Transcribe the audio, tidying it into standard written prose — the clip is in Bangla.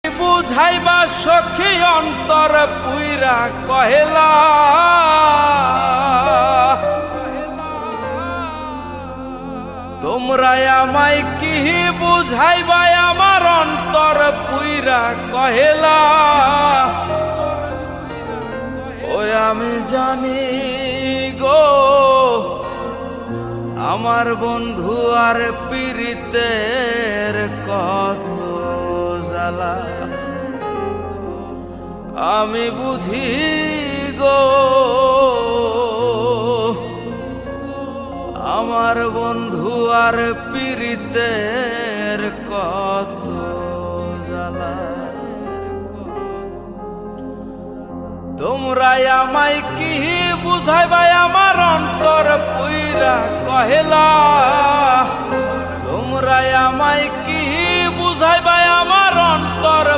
বুঝাইবা সখী অন্তর পুইরা কহেলা তোমরা আমায় কি বুঝাইবা আমার অন্তর পুইরা কহেলা ওই আমি জানি গো আমার বন্ধু আর পীড়িতের কত জ্বালা আমি বুঝি গো আমার বন্ধু আর পীড়িতের কত জ্বালা তোমরা আমায় কি বুঝাইবা আমার অন্তর পুইরা কহেলা তোমরা আমায় কি বুঝাইবা আমার অন্তর